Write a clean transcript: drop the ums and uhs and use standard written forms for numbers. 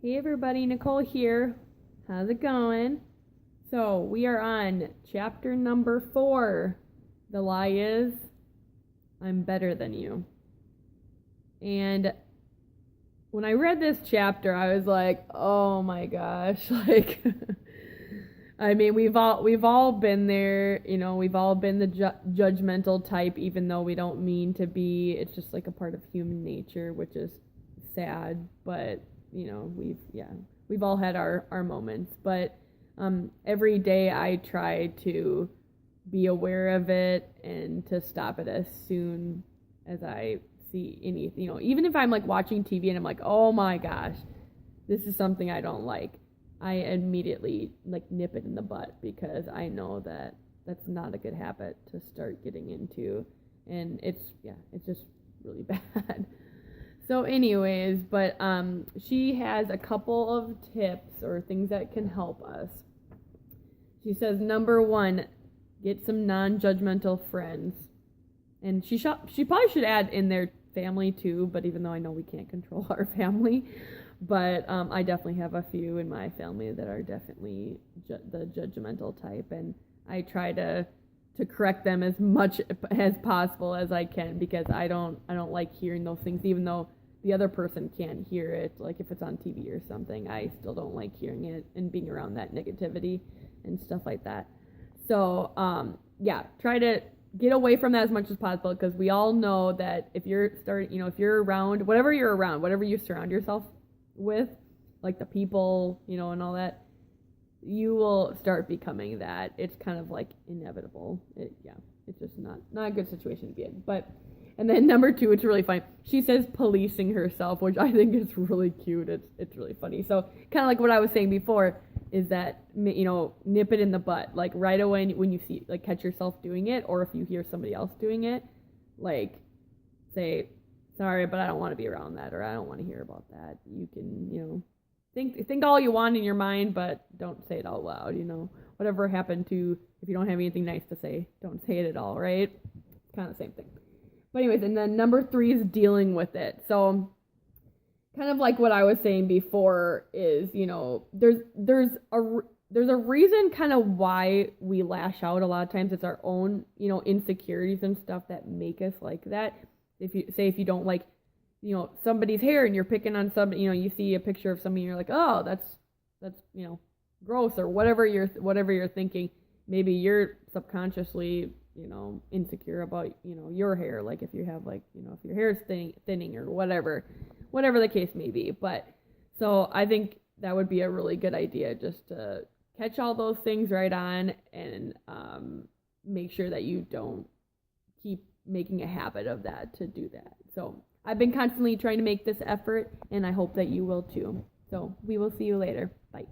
Hey everybody, Nicole here. How's it going? So, we are on chapter number 4. The lie is, I'm better than you. And when I read this chapter, I was like, oh my gosh, like, I mean, we've all been there, we've all been the judgmental type, even though we don't mean to be. It's just like a part of human nature, which is sad, but we've all had our moments. But every day I try to be aware of it and to stop it as soon as I see anything. Even if I'm like watching TV and I'm like, oh my gosh, this is something I don't like, I immediately like nip it in the butt, because I know that that's not a good habit to start getting into, and it's just really bad. So anyways, but she has a couple of tips or things that can help us. She says, number 1, get some non-judgmental friends. And she probably should add in their family too, but even though I know we can't control our family, but I definitely have a few in my family that are definitely the judgmental type, and I try to correct them as much as possible as I can, because I don't like hearing those things, even though the other person can't hear it. Like if it's on TV or something, I still don't like hearing it and being around that negativity and stuff like that. So try to get away from that as much as possible, because we all know that if you're around whatever you surround yourself with, like the people, and all that, you will start becoming that. It's kind of like inevitable. It's just not a good situation to be in. And then number 2, it's really funny. She says policing herself, which I think is really cute. It's really funny. So kind of like what I was saying before, is that, nip it in the butt. Like right away when you see, like, catch yourself doing it, or if you hear somebody else doing it, like say, sorry, but I don't want to be around that, or I don't want to hear about that. You can, think all you want in your mind, but don't say it out loud. Whatever happened to, if you don't have anything nice to say, don't say it at all, right? It's kind of the same thing. But anyways, and then number 3 is dealing with it. So kind of like what I was saying before is, there's a reason kind of why we lash out a lot of times. It's our own, insecurities and stuff that make us like that. If you don't like, somebody's hair and you're picking on somebody, you see a picture of somebody and you're like, oh, that's gross, or whatever you're thinking. Maybe you're subconsciously, insecure about, your hair. Like if you have, like, if your hair is thinning or whatever the case may be. But so I think that would be a really good idea, just to catch all those things right on, and make sure that you don't keep making a habit of that, to do that. So I've been constantly trying to make this effort, and I hope that you will too. So we will see you later. Bye.